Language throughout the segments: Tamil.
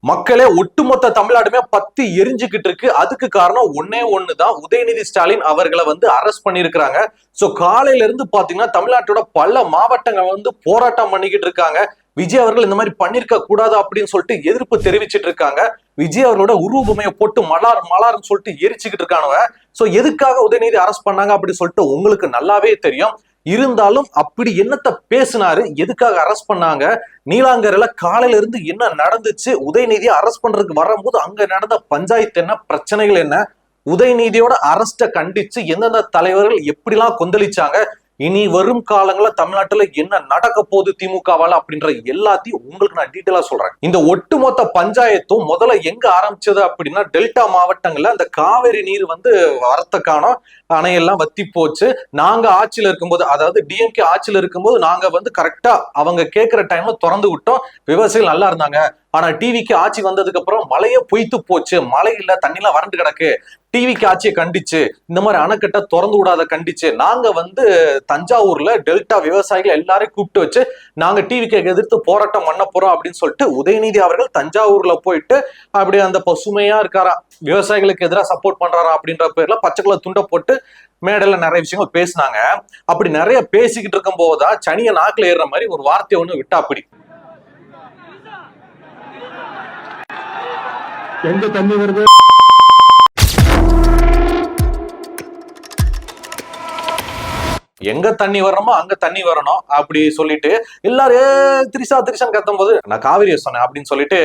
மக்களே ஒட்டுமொத்த தமிழ்நாடுமே பத்தி எரிஞ்சுக்கிட்டு இருக்கு. அதுக்கு காரணம் ஒன்னே ஒண்ணுதான், உதயநிதி ஸ்டாலின் அவர்களை அரெஸ்ட் பண்ணிருக்காங்க. சோ காலையில இருந்து பாத்தீங்கன்னா தமிழ்நாட்டோட பல மாவட்டங்கள் போராட்டம் பண்ணிக்கிட்டு இருக்காங்க. விஜய் அவர்கள் இந்த மாதிரி பண்ணிருக்க கூடாது அப்படின்னு சொல்லிட்டு எதிர்ப்பு தெரிவிச்சிட்டு இருக்காங்க. விஜய் அவர்களோட உருவமையை போட்டு மலார்னு சொல்லிட்டு எரிச்சுக்கிட்டு இருக்கானுவ. சோ எதுக்காக உதயநிதி அரெஸ்ட் பண்ணாங்க அப்படின்னு சொல்லிட்டு உங்களுக்கு நல்லாவே தெரியும். இருந்தாலும் அப்படி என்னத்த பேசினாரு, எதுக்காக அரெஸ்ட் பண்ணாங்க, நீலாங்கரையில காலையில இருந்து என்ன நடந்துச்சு, உதயநிதியை அரெஸ்ட் பண்றதுக்கு வரும்போது அங்க நடந்த பஞ்சாயத்து என்ன, பிரச்சனைகள் என்ன, உதயநிதியோட அரெஸ்ட கண்டிச்சு எந்தெந்த தலைவர்கள் எப்படிலாம் கொந்தளிச்சாங்க, இனி வரும் காலங்கள தமிழ்நாட்டுல என்ன நடக்க போகுது திமுகவால அப்படின்ற எல்லாத்தையும் உங்களுக்கு நான் டீட்டெயிலா சொல்றேன். இந்த ஒட்டுமொத்த பஞ்சாயத்தும் முதல்ல எங்க ஆரம்பிச்சது அப்படின்னா, டெல்டா மாவட்டங்கள்ல அந்த காவிரி நீர் வரத்துக்கான அணையெல்லாம் வத்தி போச்சு. நாங்க ஆட்சியில இருக்கும்போது, அதாவது டிஎம்கே ஆட்சியில இருக்கும்போது நாங்க கரெக்டா அவங்க கேட்கிற டைம்ல திறந்து விட்டோம். விவசாயிகள் நல்லா இருந்தாங்க. ஆனா டிவிக்கு ஆட்சி வந்ததுக்கு அப்புறம் மழையே பொய்த்து போச்சு, மழை இல்ல, தண்ணிலாம் வறண்டு கிடக்கு. டிவிக்கு ஆட்சியை கண்டிச்சு இந்த மாதிரி அணைக்கட்டை திறந்து விடாத கண்டிச்சு நாங்க தஞ்சாவூர்ல டெல்டா விவசாயிகள் எல்லாரையும் கூப்பிட்டு வச்சு நாங்க டிவிக்கு எதிர்த்து போராட்டம் பண்ண போறோம் அப்படின்னு சொல்லிட்டு உதயநிதி அவர்கள் தஞ்சாவூர்ல போயிட்டு அப்படியே அந்த பசுமையா இருக்காரா, விவசாயிகளுக்கு எதிராக சப்போர்ட் பண்றாரா அப்படின்ற பேர்ல பச்சை கலர் துண்டை போட்டு மேடையில நிறைய விஷயங்கள் பேசினாங்க. அப்படி நிறைய பேசிக்கிட்டு இருக்கும் போதுதான் சனிய நாக்குல ஏறுற மாதிரி ஒரு வார்த்தை ஒண்ணு விட்டா. அப்படி எங்க தண்ணி வருது, எங்க தண்ணி வரணுமோ அங்க தண்ணி வரணும் அப்படி சொல்லிட்டு எல்லாரும் திரிசான்னு கத்தும் போது நான் காவிரியை சொன்னேன் அப்படின்னு சொல்லிட்டு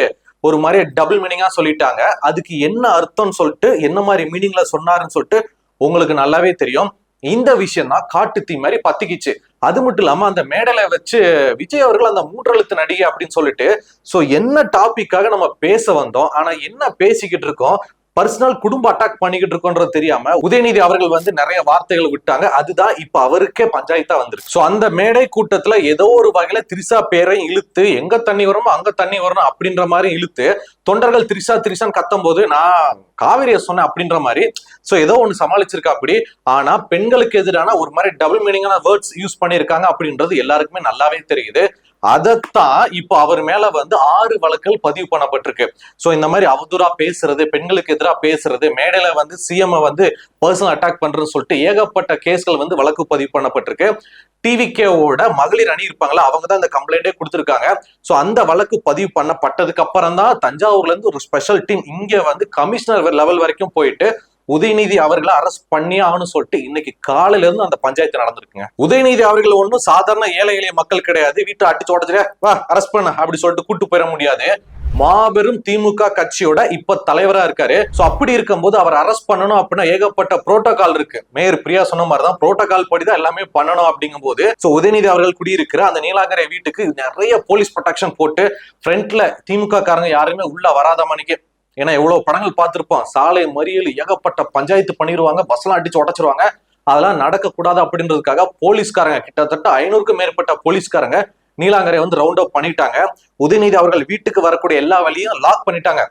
ஒரு மாதிரி டபுள் மீனிங்கா சொல்லிட்டாங்க. அதுக்கு என்ன அர்த்தம்னு சொல்லிட்டு, என்ன மாதிரி மீனிங்ல சொன்னாருன்னு சொல்லிட்டு உங்களுக்கு நல்லாவே தெரியும். இந்த விஷயம் தான் காட்டு தீ மாதிரி பத்திக்கிச்சு. அது மட்டும் இல்லாம அந்த மேடையில வச்சு விஜய் அவர்கள் அந்த மூன்றெழுத்து நடிகை அப்படின்னு சொல்லிட்டு, சோ என்ன டாபிக்காக நம்ம பேச வந்தோம், ஆனா என்ன பேசிக்கிட்டு இருக்கோம், பர்சனல் குடும்ப அட்டாக் பண்ணிக்கிட்டு இருக்கோன்றது தெரியாம உதயநிதி அவர்கள் நிறைய வார்த்தைகள் விட்டாங்க. அதுதான் இப்ப அவருக்கே பஞ்சாயத்தா வந்துருக்கு. சோ அந்த மேடை கூட்டத்துல ஏதோ ஒரு வகையில திரிசா பேரையும் இழுத்து, எங்க தண்ணி வருமோ அங்க தண்ணி வரணும் அப்படின்ற மாதிரி இழுத்து தொண்டர்கள் திரிசான்னு கத்தும் போது நான் காவிரியை சொன்னேன் அப்படின்ற மாதிரி சோ ஏதோ ஒண்ணு சமாளிச்சிருக்கா அப்படி. ஆனா பெண்களுக்கு எதிரான ஒரு மாதிரி டபுள் மீனிங்கான வேர்ட்ஸ் யூஸ் பண்ணிருக்காங்க அப்படின்றது எல்லாருக்குமே நல்லாவே தெரியுது. அதத்தான் இப்ப அவர் மேல 6 வழக்குகள் பதிவு பண்ணப்பட்டிருக்கு. சோ இந்த மாதிரி அவதூறா பேசுறது, பெண்களுக்கு எதிராக பேசுறது, மேடையில சிஎம் பர்சனல் அட்டாக் பண்றதுன்னு சொல்லிட்டு ஏகப்பட்ட கேஸ்கள் வழக்கு பதிவு பண்ணப்பட்டிருக்கு. டிவிகேவோட மகளிர் அணி இருப்பாங்களா, அவங்க தான் இந்த கம்ப்ளைண்டே கொடுத்திருக்காங்க. சோ அந்த வழக்கு பதிவு பண்ணப்பட்டதுக்கு அப்புறம் தான் தஞ்சாவூர்ல இருந்து ஒரு ஸ்பெஷல் டீம் இங்க கமிஷனர் லெவல் வரைக்கும் போயிட்டு உதயநிதி அவர்களை அரெஸ்ட் பண்ணி ஆகணும்னு சொல்லிட்டு இன்னைக்கு காலையில இருந்து அந்த பஞ்சாயத்து நடந்திருக்குங்க. உதயநிதி அவர்கள் ஒன்னும் சாதாரண ஏழை எளிய மக்கள் கிடையாது. வீட்டை அடிச்சு உடச்சுல வா அரெஸ்ட் பண்ண அப்படி சொல்லிட்டு கூட்டு போயிட முடியாது. மாபெரும் திமுக கட்சியோட இப்ப தலைவரா இருக்காரு. சோ அப்படி இருக்கும்போது அவர் அரெஸ்ட் பண்ணணும் அப்படின்னா ஏகப்பட்ட புரோட்டோகால் இருக்கு. மேயர் பிரியா சொன்ன மாதிரிதான் புரோட்டோகால் படிதான் எல்லாமே பண்ணணும். அப்படிங்கும் போது சோ உதயநிதி அவர்கள் குடியிருக்கிற அந்த நீலாங்கரை வீட்டுக்கு நிறைய போலீஸ் ப்ரொடெக்ஷன் போட்டு ஃப்ரண்ட்ல திமுக காரங்க யாருமே உள்ள வராத மணிக்கு, ஏன்னா எவ்வளவு படங்கள் பார்த்திருப்போம், சாலை மறியல் ஏகப்பட்ட பஞ்சாயத்து பண்ணிடுவாங்க, பஸ் எல்லாம் அடிச்சு உடச்சிருவாங்க. அதெல்லாம் நடக்க கூடாது அப்படின்றதுக்காக போலீஸ்காரங்க கிட்டத்தட்ட 500க்கும் மேற்பட்ட போலீஸ்காரங்க நீலாங்கரை ரவுண்ட் அப் பண்ணிட்டாங்க. உதயநிதி அவர்கள் வீட்டுக்கு வரக்கூடிய எல்லா வழியும் லாக் பண்ணிட்டாங்க.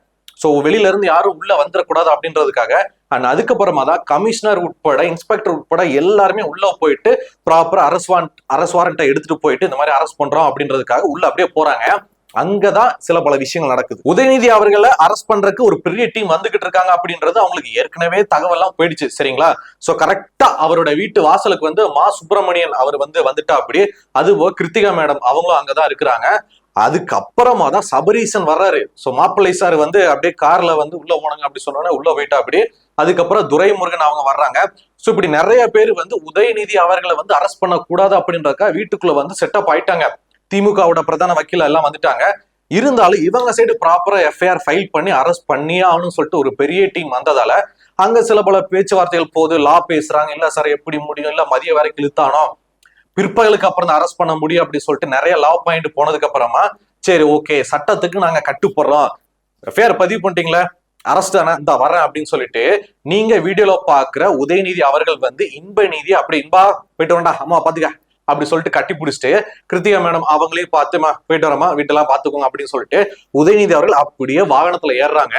சோ வெளியில இருந்து யாரும் உள்ள வந்துடக்கூடாது அப்படின்றதுக்காக. அண்ட் அதுக்கப்புறமா தான் கமிஷனர் உட்பட இன்ஸ்பெக்டர் உட்பட எல்லாருமே உள்ள போயிட்டு ப்ராப்பரா அரசு வாரண்டை எடுத்துட்டு போயிட்டு இந்த மாதிரி அரெஸ்ட் பண்றோம் அப்படின்றதுக்காக உள்ள அப்படியே போறாங்க. அங்கதான் சில பல விஷயங்கள் நடக்குது. உதயநிதி அவர்களை அரெஸ்ட் பண்றதுக்கு ஒரு பெரிய டீம் வந்துகிட்டு இருக்காங்க அப்படின்றது அவங்களுக்கு ஏற்கனவே தகவல்லாம் போயிடுச்சு. சரிங்களா? சோ கரெக்டா அவரோட வீட்டு வாசலுக்கு மா சுப்பிரமணியன் அவர் வந்துட்டா. அப்படி அது கிருத்திகா மேடம் அவங்களும் அங்கதான் இருக்கிறாங்க. அதுக்கப்புறமா தான் சபரீசன் வர்றாரு. சோ மாப்பிள்ளை சார் அப்படியே கார்ல உள்ள போனாங்க அப்படி சொன்னோன்னே உள்ள போயிட்டா. அப்படி அதுக்கப்புறம் துரைமுருகன் அவங்க வர்றாங்க. சோ இப்படி நிறைய பேர் உதயநிதி அவர்களை அரெஸ்ட் பண்ண கூடாது அப்படின்றக்கா வீட்டுக்குள்ள செட்டப் ஆயிட்டாங்க. திமுகவோட பிரதான வக்கீல் எல்லாம் வந்துட்டாங்க. இருந்தாலும் இவங்க சைடு ப்ராப்பரா எஃப்ஐஆர் ஃபைல் பண்ணி அரெஸ்ட் பண்ணியே ஆகணும்னு சொல்லிட்டு ஒரு பெரிய டீம் வந்ததால அங்க சில பல பேச்சுவார்த்தைகள் போது லா பேசுறாங்க. இல்ல சார் எப்படி முடியும், இல்ல மதிய வரைக்கும் இழுத்தானோ, பிற்பகலுக்கு அப்புறம் அரெஸ்ட் பண்ண முடியும் அப்படி சொல்லிட்டு நிறைய லா பாயிண்ட் போனதுக்கு அப்புறமா சரி ஓகே சட்டத்துக்கு நாங்க கட்டுப்படுறோம், எஃப்ஐஆர் பதிவு பண்ணிட்டீங்களே அரெஸ்ட் தானே இந்த வரேன் அப்படின்னு சொல்லிட்டு நீங்க வீடியோல பாக்குற உதயநிதி அவர்கள் இன்ப நீதி அப்படி இன்பா போயிட்டு வேண்டா அம்மா பாத்துக்க அப்படி சொல்லிட்டு கட்டி பிடிச்சிட்டு கிருத்திகா மேடம் அவங்களையும் பார்த்துமா போயிட்டு வரமா வீட்டெல்லாம் பாத்துக்கோங்க அப்படின்னு சொல்லிட்டு உதயநிதி அவர்கள் அப்படியே வாகனத்துல ஏறுறாங்க.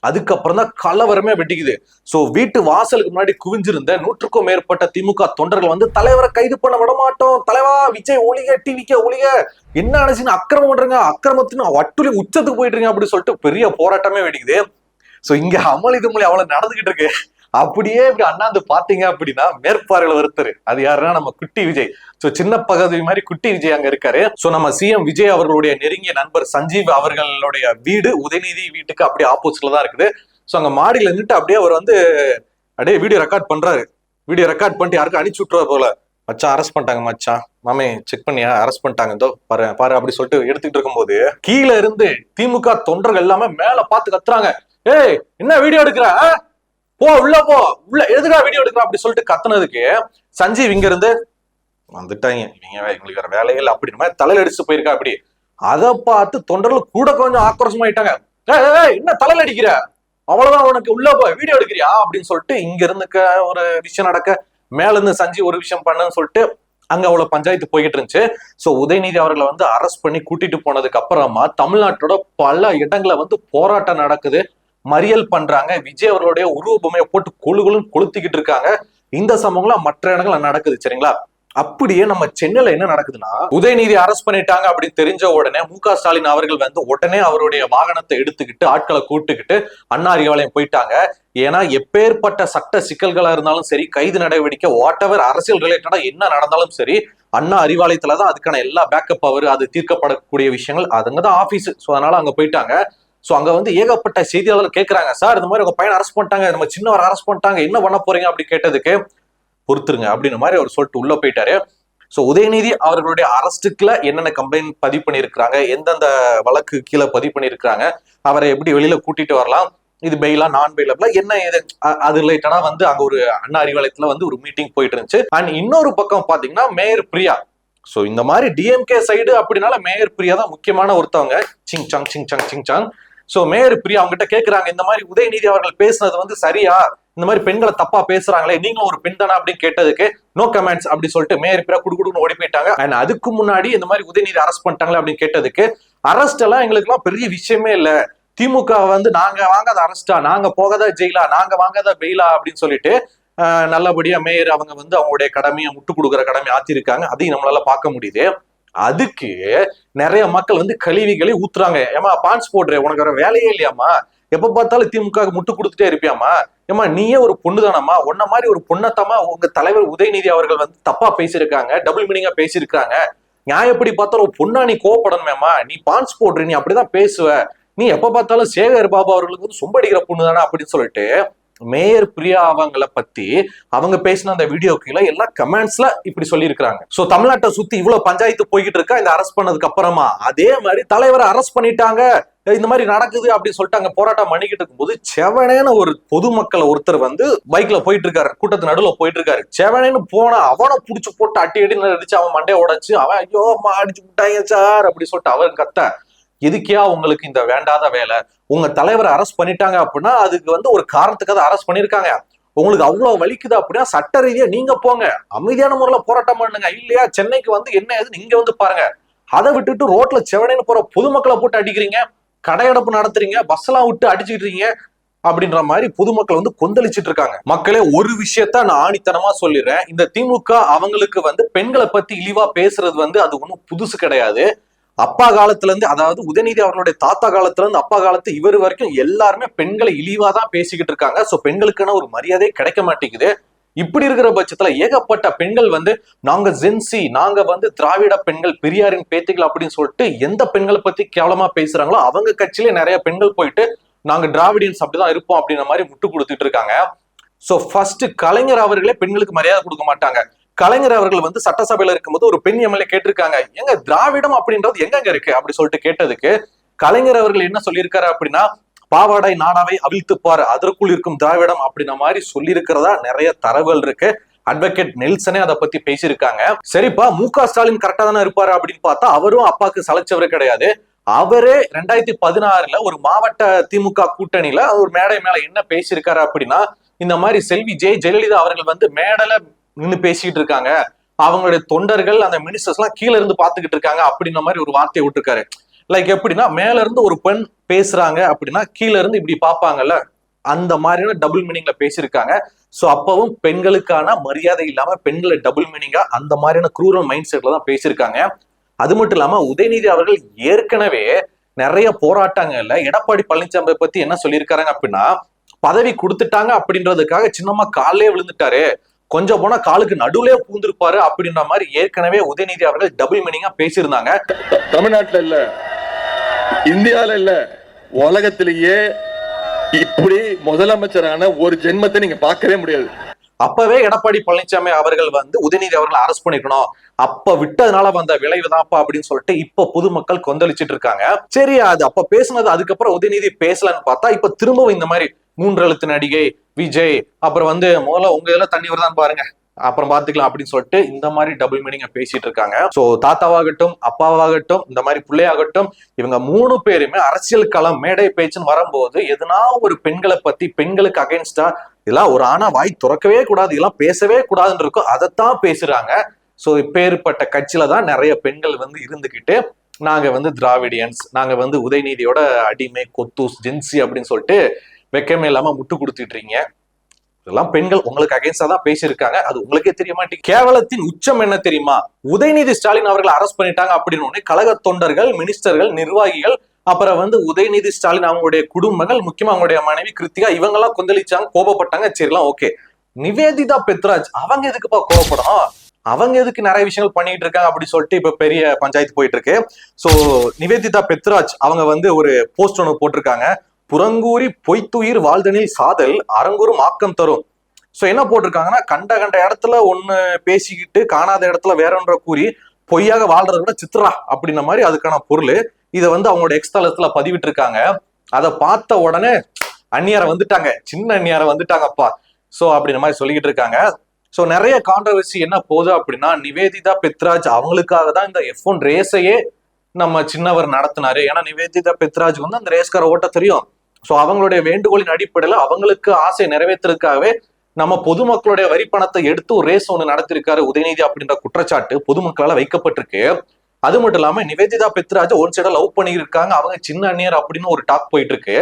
அதுக்கப்புறம் தான் கலவரமே வெட்டிக்குது. சோ வீட்டு வாசலுக்கு முன்னாடி குவிஞ்சிருந்த 100க்கும் மேற்பட்ட திமுக தொண்டர்கள் வந்து தலைவரை கைது பண்ண விட மாட்டோம், தலைவா விஜய் ஒளிக, டிவிக்கு ஒளிக, என்ன நினைச்சுன்னு அக்கிரமம் பண்றீங்க, அக்கிரமத்தின் வட்டுலி உச்சத்துக்கு போயிட்டுருங்க அப்படின்னு சொல்லிட்டு பெரிய போராட்டமே வெடிக்குது. சோ இங்க அமளி துமளி அவ்வளவு நடந்துகிட்டு இருக்கு. அப்படியே இப்படி அண்ணாந்து பாத்தீங்க அப்படின்னா மேற்பார்வையில் ஒருத்தர், அது யாருன்னா நம்ம குட்டி விஜய். சோ சின்ன பகுதி மாதிரி குட்டி விஜய் அங்க இருக்காரு. சோ நம்ம சிஎம் விஜய் அவர்களுடைய நெருங்கிய நண்பர் சஞ்சீவ் அவர்களுடைய வீடு உதயநிதி வீட்டுக்கு அப்படியே ஆப்போசிட்ல தான் இருக்குது. சோ அங்க மாடியில நின்று அப்படியே அவர் வந்து அப்படியே வீடியோ ரெக்கார்ட் பண்றாரு. வீடியோ ரெக்கார்ட் பண்ணிட்டு யாருக்கும் அனுப்பிச்சு விட்டுருவார் போல. மச்சான் அரெஸ்ட் பண்ணிட்டாங்க, மச்சான் மாமே செக் பண்ணியா, அரெஸ்ட் பண்ணிட்டாங்க, இதோ பாரு பாரு அப்படி சொல்லிட்டு எடுத்துக்கிட்டு இருக்கும்போது கீழே இருந்து திமுக தொண்டர்கள் எல்லாமே மேல பார்த்து கத்துறாங்க, ஏய் என்ன வீடியோ எடுக்கிற, போ உள்ள போ, உள்ள எதுக்கா வீடியோ எடுக்கிற அப்படி சொல்லிட்டு கத்துனதுக்கு சஞ்சீவ் இங்க இருந்து வந்துட்டாங்க, இவங்களுக்கு வேற வேலைகள் அப்படின்னு மாதிரி தலையில அடிச்சு போயிருக்கா. அப்படி அதை பார்த்து தொண்டர்கள் கூட கொஞ்சம் ஆக்ரோஷமாயிட்டாங்க, என்ன தலையில அடிக்கிற, அவ்வளவுதான் உனக்கு, உள்ள போ வீடியோ எடுக்கிறியா அப்படின்னு சொல்லிட்டு இங்க இருந்துக்க ஒரு விஷயம் நடக்க மேல இருந்து சஞ்சீவ் ஒரு விஷயம் பண்ணுன்னு சொல்லிட்டு அங்க அவ்வளவு பஞ்சாயத்து போய்கிட்டு இருந்துச்சு. சோ உதயநிதி அவர்களை வந்து அரெஸ்ட் பண்ணி கூட்டிட்டு போனதுக்கு அப்புறமா தமிழ்நாட்டோட பல இடங்களை வந்து போராட்டம் நடக்குது, மறியல் பண்றாங்க, விஜய் அவர்களுடைய உருவபொம்மையை போட்டு கொழுகுலுன்னு கொளுத்திக்கிட்டு இருக்காங்க. இந்த சம்பவங்கள்லாம் மற்ற இடங்கள்ல நடக்குது சரிங்களா. அப்படியே நம்ம சென்னையில என்ன நடக்குதுன்னா, உதயநிதி அரெஸ்ட் பண்ணிட்டாங்க அப்படின்னு தெரிஞ்ச உடனே மு.க. ஸ்டாலின் அவர்கள் வந்து உடனே அவருடைய வாகனத்தை எடுத்துக்கிட்டு ஆட்களை கூட்டுக்கிட்டு அண்ணா அறிவாலயம் போயிட்டாங்க. ஏன்னா எப்பேற்பட்ட சட்ட சிக்கல்களா இருந்தாலும் சரி, கைது நடவடிக்கை வாட் எவர் அரசியல் ரிலேட்டடா என்ன நடந்தாலும் சரி, அண்ணா அறிவாலயத்துலதான் அதுக்கான எல்லா பேக்கப் அவர் அது தீர்க்கப்படக்கூடிய விஷயங்கள், அதுங்கதான் ஆபீஸ். சோ அதனால அங்க போயிட்டாங்க. சோ அங்க வந்து ஏகப்பட்ட செய்தியாளர்கள் கேட்கறாங்க, சார் இந்த மாதிரி உங்க பையனை அரெஸ்ட் பண்ணிட்டாங்க, நம்ம சின்னவர் அரெஸ்ட் பண்ணிட்டாங்க, என்ன பண்ண போறீங்க அப்படி கேட்டதுக்கு பொறுத்துருங்க அப்படின்னு மாதிரி அவர் சொல்லிட்டு உள்ள போயிட்டாரு. சோ உதயநிதி அவர்களுடைய அரஸ்டுக்குள்ள என்னென்ன கம்ப்ளைண்ட் பதிவு பண்ணிருக்காங்க, எந்தெந்த வழக்கு கீழே பதிவு பண்ணிருக்காங்க, அவரை எப்படி வெளியில கூட்டிட்டு வரலாம், இது பெயிலா நான் பெயிலா என்ன இது அது ரிலேட்டடா வந்து அங்க ஒரு அண்ணா அறிவாலயத்துல வந்து ஒரு மீட்டிங் போயிட்டு இருந்துச்சு. அண்ட் இன்னொரு பக்கம் பாத்தீங்கன்னா மேயர் பிரியா. சோ இந்த மாதிரி டிஎம்கே சைடு அப்படின்னால மேயர் பிரியா தான் முக்கியமான ஒருத்தவங்க. Sing song sing song sing song. So mayor Priya அவங்க கிட்ட கேக்குறாங்க, இந்த மாதிரி உதயநிதி அவர்கள் பேசுனது வந்து சரியா, இந்த மாதிரி பெண்களை தப்பா பேசுறாங்களே, நீங்களும் ஒரு பெண் தானே அப்படின்னு கேட்டதுக்கு நோ கமெண்ட்ஸ் அப்படி சொல்லிட்டு மேயர் பிரியா குடுக்குடுன்னு ஓடி போயிட்டாங்க. அண்ட் அதுக்கு முன்னாடி இந்த மாதிரி உதயநிதி அரெஸ்ட் பண்ணிட்டாங்களே அப்படின்னு கேட்டதுக்கு, அரெஸ்ட் எல்லாம் எங்களுக்கு எல்லாம் பெரிய விஷயமே இல்ல, திமுக வந்து நாங்க வாங்காத அரெஸ்டா, நாங்க போகாத ஜெயிலா, நாங்க வாங்காத பெயிலா அப்படின்னு சொல்லிட்டு நல்லபடியா மேயர் அவங்க வந்து அவங்களுடைய கடமையை முட்டு கொடுக்குற கடமையை ஆத்திருக்காங்க. அதையும் நம்மளால பார்க்க முடியுது. அதுக்கு நிறைய மக்கள் வந்து கழிவுகளை ஊத்துறாங்க, ஏமா பான்ஸ் போடுற, உனக்கு வேற வேலையே இல்லையாமா, எப்ப பார்த்தாலும் திமுக முட்டு கொடுத்துட்டே இருப்பியாமா, ஏமா நீயே ஒரு பொண்ணு தானம்மா, உன்ன மாதிரி ஒரு பொண்ணத்தமா உங்க தலைவர் உதயநிதி அவர்கள் வந்து தப்பா பேசியிருக்காங்க, டபுள் மீனிங்கா பேசியிருக்காங்க, நியாயப்படி பார்த்தாலும் பொண்ணா நீ கோவப்படணுமேமா, நீ பான்ஸ் போடுற, நீ அப்படிதான் பேசுவ, நீ எப்ப பார்த்தாலும் சேகர் பாபு அவர்களுக்கு வந்து சொம்படிக்கிற பொண்ணு தானே அப்படின்னு சொல்லிட்டு மேயர் பிரியா அவங்களை பத்தி அவங்க பேசின அந்த வீடியோ கீழே எல்லா கமெண்ட்ஸ்ல இப்படி சொல்லி இருக்காங்க. சோ தமிழ்நாட்டை சுத்தி இவ்வளவு பஞ்சாயத்து போய்கிட்டு இருக்கா இந்த அரெஸ்ட் பண்ணதுக்கு அப்புறமா, அதே மாதிரி தலைவரை அரெஸ்ட் பண்ணிட்டாங்க, இந்த மாதிரி நடக்குது அப்படின்னு சொல்லிட்டு அங்க போராட்டம் பண்ணிக்கிட்டு இருக்கும்போது செவனேன்னு ஒரு பொதுமக்கள் ஒருத்தர் வந்து பைக்ல போயிட்டு இருக்காரு, கூட்டத்து நடுவில் போயிட்டு இருக்காரு. செவனேன்னு போனா அவனை புடிச்சு போட்டு அட்டி அடி அடிச்சு அவன் மண்டையை உடைச்சு அவன் ஐயோ அடிச்சு விட்டாங்க சார் அப்படி சொல்லிட்டு அவன் கத்த, எதுக்கியா உங்களுக்கு இந்த வேண்டாத வேலை, உங்க தலைவரை அரெஸ்ட் பண்ணிட்டாங்க அப்படின்னா அதுக்கு வந்து ஒரு காரணத்துக்காக அரெஸ்ட் பண்ணிருக்காங்க, உங்களுக்கு அவ்வளவு வலிக்குது அப்படின்னா சட்ட ரீதியா நீங்க போங்க, அமைதியான முறையில போராட்டம் பண்ணுங்க, இல்லையா சென்னைக்கு வந்து என்ன ஏதுன்னு நீங்க வந்து பாருங்க, அதை விட்டுட்டு ரோட்ல செவனேன்னு போற பொதுமக்களை போட்டு அடிக்கிறீங்க, கடையடைப்பு நடத்துறீங்க, பஸ் எல்லாம் விட்டு அடிச்சுக்கிட்டு இருக்கீங்க அப்படின்ற மாதிரி பொதுமக்கள் வந்து கொந்தளிச்சிட்டு இருக்காங்க. மக்களே ஒரு விஷயத்த நான் ஆணித்தனமா சொல்லிடுறேன், இந்த திமுக அவங்களுக்கு வந்து பெண்களை பத்தி இழிவா பேசுறது வந்து அது ஒன்றும் புதுசு கிடையாது. அப்பா காலத்துல இருந்து, அதாவது உதயநிதி அவர்களுடைய தாத்தா காலத்துல இருந்து அப்பா காலத்து இவர் வரைக்கும் எல்லாருமே பெண்களை இழிவா தான் பேசிக்கிட்டு இருக்காங்க. சோ பெண்களுக்கான ஒரு மரியாதை கிடைக்க மாட்டேங்குது. இப்படி இருக்கிற பட்சத்துல ஏகப்பட்ட பெண்கள் வந்து நாங்க ஜென்சி, நாங்க வந்து திராவிட பெண்கள், பெரியாரின் பேத்திகள் அப்படின்னு சொல்லிட்டு எந்த பெண்களை பத்தி கேவலமா பேசுறாங்களோ அவங்க கட்சியிலே நிறைய பெண்கள் போயிட்டு நாங்க டிராவிடியன்ஸ் அப்படிதான் இருப்போம் அப்படின்ற மாதிரி முட்டு கொடுத்துட்டு இருக்காங்க. சோ ஃபர்ஸ்ட் கலைஞர் அவர்களே பெண்களுக்கு மரியாதை கொடுக்க மாட்டாங்க. கலைஞர் அவர்கள் வந்து சட்டசபையில இருக்கும்போது ஒரு பெண் எம்எல்ஏ கேட்டிருக்காங்க, எங்க திராவிடம் அப்படின்றது எங்க இருக்கு அப்படி சொல்லிட்டு கேட்டதுக்கு கலைஞர் அவர்கள் என்ன சொல்லியிருக்காரு அப்படின்னா, பாவாடை நாடாவை அவிழ்த்துப்பாரு, அதற்குள் இருக்கும் திராவிடம் அப்படின்ற மாதிரி சொல்லியிருக்கிறதா நிறைய தரவுகள் இருக்கு. அட்வொகேட் நெல்சனே அதை பத்தி பேசியிருக்காங்க. சரிப்பா மு.க. ஸ்டாலின் கரெக்டா தானே இருப்பாரு அப்படின்னு பார்த்தா அவரும் அப்பாக்கு சலைச்சவரு கிடையாது. அவரே 2016 ஒரு மாவட்ட திமுக கூட்டணியில ஒரு மேடை மேல என்ன பேசியிருக்காரு அப்படின்னா, இந்த மாதிரி செல்வி ஜெயலலிதா அவர்கள் வந்து மேடையில நின்று பேசிட்டு இருக்காங்க, அவங்களுடைய தொண்டர்கள் அந்த மினிஸ்டர்ஸ் எல்லாம் கீழே இருந்து பாத்துக்கிட்டு இருக்காங்க அப்படின்ற மாதிரி ஒரு வார்த்தையை விட்டுருக்காரு. லைக் எப்படின்னா மேல இருந்து ஒரு பெண் பேசுறாங்க அப்படின்னா கீழ இருந்து இப்படி பாப்பாங்கல்ல, அந்த மாதிரியான டபுள் மீனிங்ல பேசியிருக்காங்க. சோ அப்பவும் பெண்களுக்கான மரியாதை இல்லாம பெண்களை டபுள் மீனிங்கா அந்த மாதிரியான குரூரல் மைண்ட் செட்ல தான் பேசியிருக்காங்க. அது மட்டும் இல்லாம உதயநிதி அவர்கள் ஏற்கனவே நிறைய போராட்டங்கள்ல எடப்பாடி பழனிசாமி பத்தி என்ன சொல்லியிருக்காங்க அப்படின்னா, பதவி கொடுத்துட்டாங்க அப்படின்றதுக்காக சின்னமா காலே விழுந்துட்டாரு, கொஞ்சம் போனா காலுக்கு நடுவுலயே பூந்திருப்பாரு அப்படின்ற மாதிரி ஏற்கனவே உதயநிதி அவர்கள் டபுள் மீனிங்கா பேசியிருந்தாங்க. தமிழ்நாட்டுல இல்ல, இந்தியால இல்ல, உலகத்திலேயே இப்படி முதலமைச்சரான ஒரு ஜென்மத்தை நீங்க பார்க்கவே முடியாது. அப்பவே எடப்பாடி பழனிசாமி அவர்கள் வந்து உதயநிதி அவர்களை அரெஸ்ட் பண்ணிக்கணும், அப்ப விட்டதுனால வந்த விளைவுதான்ப்பா அப்படின்னு சொல்லிட்டு இப்ப பொதுமக்கள் கொந்தளிச்சிட்டு இருக்காங்க. சரி, அது அப்ப பேசுனது அதுக்கப்புறம் உதயநிதி பேசலன்னு பார்த்தா இப்ப திரும்பவும் இந்த மாதிரி 3 எழுத்து நடிகை விஜய் அப்புறம் வந்து முதல்ல உங்க இதுல தண்ணி வருதான் பாருங்க அப்புறம் பாத்துக்கலாம் அப்படின்னு சொல்லிட்டு இந்த மாதிரி டபுள் மீனிங்க பேசிட்டு இருக்காங்க. சோ தாத்தாவாகட்டும் அப்பாவாகட்டும் இந்த மாதிரி பிள்ளையாகட்டும் இவங்க 3 பேருமே அரசியல் களம் மேடை பேச்சுன்னு வரும்போது எதுனா ஒரு பெண்களை பத்தி பெண்களுக்கு அகைன்ஸ்டா இதெல்லாம் ஒரு ஆணா வாய் துறக்கவே கூடாது, இதெல்லாம் பேசவே கூடாதுன்னு இருக்கும், அதைத்தான் பேசுறாங்க. சோ இப்பேற்பட்ட கட்சியில தான் நிறைய பெண்கள் வந்து இருந்துகிட்டு நாங்க வந்து திராவிடியன்ஸ், நாங்க வந்து உதயநிதியோட அடிமை கொத்தூஸ் ஜென்சி அப்படின்னு சொல்லிட்டு வெக்கமே இல்லாம முட்டு கொடுத்துட்டு இதெல்லாம் பெண்கள் உங்களுக்கு அகைன்ஸ்டா தான் பேசியிருக்காங்க. அது உங்களுக்கே தெரிய மாட்டேங்குது. கேவலத்தின் உச்சம் என்ன தெரியுமா? உதயநிதி ஸ்டாலின் அவர்கள் அரெஸ்ட் பண்ணிட்டாங்க அப்படின்னு கழக தொண்டர்கள், மினிஸ்டர்கள், நிர்வாகிகள், அப்புறம் வந்து உதயநிதி ஸ்டாலின் அவங்களுடைய குடும்பங்கள், முக்கியமா அவங்களுடைய மனைவி கிருத்திகா இவங்க எல்லாம் கொந்தளிச்சாங்க, கோபப்பட்டாங்க. சரிலாம் ஓகே. நிவேதிதா பெத்ராஜ் அவங்க எதுக்குப்பா கோபப்படும்? அவங்க எதுக்கு நிறைய விஷயங்கள் பண்ணிட்டு இருக்காங்க அப்படி சொல்லிட்டு இப்ப பெரிய பஞ்சாயத்து போயிட்டு இருக்கு. சோ நிவேதிதா பெத்ராஜ் அவங்க வந்து ஒரு போஸ்ட் ஒன்று போட்டிருக்காங்க, புறங்கூறி பொய்த்துயிர் வாழ்தனில் சாதல் அரங்கூரும் ஆக்கம் தரும். சோ என்ன போட்டிருக்காங்கன்னா, கண்ட கண்ட இடத்துல ஒண்ணு பேசிக்கிட்டு காணாத இடத்துல வேறொன்ற கூறி பொய்யாக வாழ்றத விட சித்ரா அப்படின்ன மாதிரி அதுக்கான பொருள். இதை வந்து அவங்களோட எக்ஸ்தலத்துல பதிவிட்டு இருக்காங்க. அதை பார்த்த உடனே அந்நியார வந்துட்டாங்க, சின்ன அந்நியார வந்துட்டாங்கப்பா. சோ அப்படின்ற மாதிரி சொல்லிக்கிட்டு இருக்காங்க. சோ நிறைய கான்ட்ரவர்சி என்ன போகுது அப்படின்னா, நிவேதிதா பெத்ராஜ் அவங்களுக்காக தான் இந்த F1 ரேஸையே நம்ம சின்னவர் நடத்தினாரு. ஏன்னா நிவேதிதா பெத்ராஜ் வந்து அந்த ரேஸ்கார ஓட்ட தெரியும். சோ அவங்களுடைய வேண்டுகோளின் அடிப்படையில அவங்களுக்கு ஆசை நிறைவேற்றுறதுக்காகவே நம்ம பொதுமக்களுடைய வரி பணத்தை எடுத்து ஒரு ரேஸ் ஒண்ணு நடத்திருக்காரு உதயநிதி அப்படின்ற குற்றச்சாட்டு பொதுமக்களால வைக்கப்பட்டிருக்கு. அது மட்டும் இல்லாம நிவேதிதா பெத்ராஜ் ஒரு சைட லவ் பண்ணிருக்காங்க, அவங்க சின்ன அந்நியர் அப்படின்னு ஒரு டாக் போயிட்டு இருக்கு.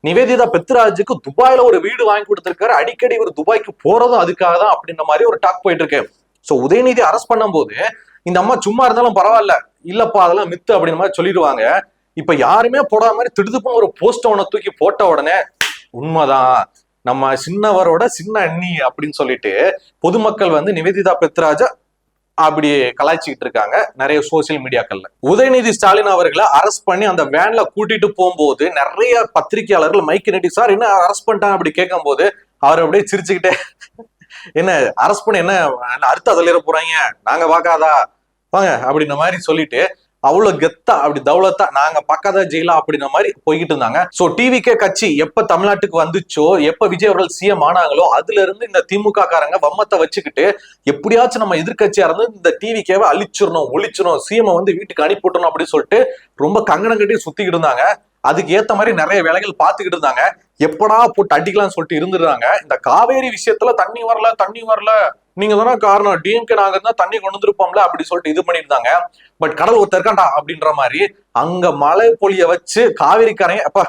நிவேதிதா பெத்ராஜுக்கு துபாயில ஒரு வீடு வாங்கி கொடுத்திருக்காரு, அடிக்கடி ஒரு துபாய்க்கு போறதும் அதுக்காக தான் அப்படின்ற மாதிரி ஒரு டாக் போயிட்டு இருக்கு. சோ உதயநிதி அரெஸ்ட் பண்ணும் போது இந்த அம்மா சும்மா இருந்தாலும் பரவாயில்ல, இல்லப்பா அதெல்லாம் மித்து அப்படின்ற மாதிரி சொல்லிடுவாங்க. இப்ப யாருமே போடாத மாதிரி திடுதுப்புன்னு ஒரு போஸ்ட் ஒன்ன தூக்கி போட்ட உடனே உண்மைதான் நம்ம சின்னவரோட சின்ன அண்ணி அப்படின்னு சொல்லிட்டு பொதுமக்கள் வந்து நிவேதிதா பெத்ராஜ அப்படி கலாய்ச்சிக்கிட்டு இருக்காங்க நிறைய சோசியல் மீடியாக்கள்ல. உதயநிதி ஸ்டாலின் அவர்களை அரெஸ்ட் பண்ணி அந்த வேன்ல கூட்டிட்டு போகும்போது நிறைய பத்திரிகையாளர்கள் மைக்கு நட்டி, சார் என்ன அரெஸ்ட் பண்ணிட்டாங்க அப்படி கேட்கும் போது அவர் அப்படியே சிரிச்சுக்கிட்டே, என்ன அரெஸ்ட் பண்ணி என்ன அறுத்தா சொல்லிட போறாங்க, நாங்க பார்க்காதா வாங்க அப்படின்ற மாதிரி சொல்லிட்டு அவ்வளவு கெத்தா அப்படி தௌலத்தா நாங்க பக்காத ஜெயிலா அப்படின்ற மாதிரி போய்கிட்டு இருந்தாங்க. சோ டிவிகே கட்சி எப்ப தமிழ்நாட்டுக்கு வந்துச்சோ, எப்ப விஜய் அவர்கள் சிஎம் ஆனாங்களோ அதுல இருந்து இந்த திமுக காரங்க வம்மத்தை வச்சுக்கிட்டு எப்படியாச்சும் நம்ம எதிர்கட்சியா இருந்து இந்த டிவிகேவை அழிச்சிடணும், ஒழிச்சிடணும், சிஎம் வந்து வீட்டுக்கு அனுப்பிவிட்டணும் அப்படின்னு சொல்லிட்டு ரொம்ப கங்கணம் கட்டி சுத்திக்கிட்டு இருந்தாங்க. அதுக்கு ஏத்த மாதிரி நிறைய வேலைகள் பார்த்துக்கிட்டு இருந்தாங்க. எப்படா போட்டு அடிக்கலாம்னு சொல்லிட்டு இருந்துடுறாங்க. இந்த காவேரி விஷயத்துல தண்ணி வரல நீங்க தானே காரணம், டிஎம்கே நாங்க இருந்தா தண்ணி கொண்டு வந்துருப்போம்ல அப்படி சொல்லிட்டு இது பண்ணிருந்தாங்க. பட் கடல் ஒருத்தர் இருக்காண்டா அப்படின்ற மாதிரி அங்க மழை பொழிய வச்சு காவிரிக்காரங்க அப்ப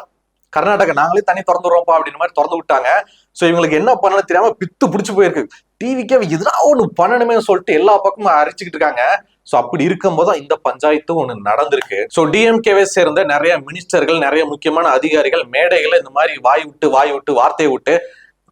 கர்நாடகா நாங்களே தண்ணி திறந்துடுறோம்ப்பா அப்படின்ற மாதிரி திறந்து விட்டாங்க. சோ இவங்களுக்கு என்ன பண்ணணும் தெரியாம பித்து பிடிச்சு போயிருக்கு. டிவிக்கே எதுனா ஒண்ணு பண்ணணுமே சொல்லிட்டு எல்லா பக்கமும் அரிச்சுக்கிட்டு இருக்காங்க. சோ அப்படி இருக்கும் போது இந்த பஞ்சாயத்து ஒண்ணு நடந்திருக்கு. சோ டிஎம்கேவை சேர்ந்த நிறைய மினிஸ்டர்கள், நிறைய முக்கியமான அதிகாரிகள் மேடைகளை இந்த மாதிரி வாய் விட்டு வார்த்தையை விட்டு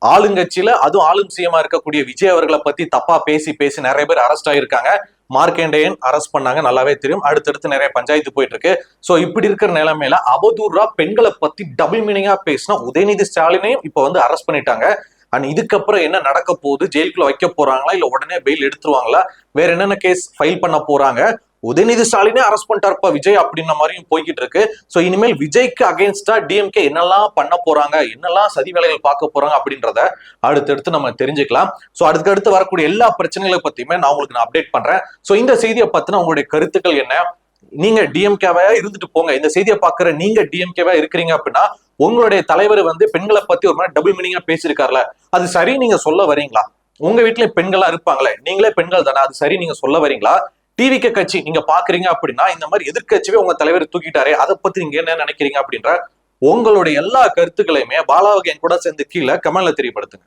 ஆளுங்கட்சியில அதுவும் ஆளும் சிஎம்மா இருக்கக்கூடிய விஜய் அவர்களை பத்தி தப்பா பேசி நிறைய பேர் அரெஸ்ட் ஆகிருக்காங்க. மார்க்கண்டேயன் அரெஸ்ட் பண்ணாங்க, நல்லாவே தெரியும். அடுத்தடுத்து நிறைய பஞ்சாயத்து போயிட்டு இருக்கு. சோ இப்படி இருக்கிற நிலைமையில அவதூறா பெண்களை பத்தி டபுள் மீனிங்கா பேசினா உதயநிதி ஸ்டாலினையும் இப்ப வந்து அரெஸ்ட் பண்ணிட்டாங்க. அண்ட் இதுக்கப்புறம் என்ன நடக்க போகுது, ஜெயிலுக்குள்ள வைக்க போறாங்களா இல்ல உடனே பெயில் எடுத்துருவாங்களா, வேற என்னென்ன கேஸ் ஃபைல் பண்ண போறாங்க, உதயநிதி ஸ்டாலினே அரெஸ்ட் பண்ணிட்டாருப்பா விஜய் அப்படின்ற மாதிரியும் போய்கிட்டு இருக்கு. சோ இனிமேல் விஜய்க்கு அகேன்ஸ்டா டிஎம்கே என்னெல்லாம் பண்ண போறாங்க, என்னெல்லாம் சதி வேலைகள் பார்க்க போறாங்க அப்படின்றத அடுத்தடுத்து நம்ம தெரிஞ்சுக்கலாம். சோ அடுத்தடுத்து வரக்கூடிய எல்லா பிரச்சனைகளை பத்தியுமே நான் உங்களுக்கு அப்டேட் பண்றேன். சோ இந்த செய்தியை பத்தின உங்களுடைய கருத்துக்கள் என்ன, நீங்க டிஎம்கேவா இருந்துட்டு போங்க, இந்த செய்தியை பாக்குற நீங்க டிஎம்கேவா இருக்கிறீங்க அப்படின்னா உங்களுடைய தலைவர் வந்து பெண்களை பத்தி ஒரு மாதிரி டபுள் மீனிங்கா பேசியிருக்காருல, அது சரி நீங்க சொல்ல வரீங்களா? உங்க வீட்டுல பெண்களா இருப்பாங்களே, நீங்களே பெண்கள் தானே, அது சரி நீங்க சொல்ல வரீங்களா? டிவிகே கட்சி நீங்க பாக்குறீங்க அப்படின்னா இந்த மாதிரி எதிர்க்கட்சியே உங்க தலைவர் தூக்கிட்டாரே, அதை பத்தி நீங்க என்ன நினைக்கிறீங்க அப்படின்ற உங்களுடைய எல்லா கருத்துக்களையுமே பாலாவுக்கு என் கூட சேர்ந்து கீழே கமெண்ட்ல தெரியப்படுத்துங்க.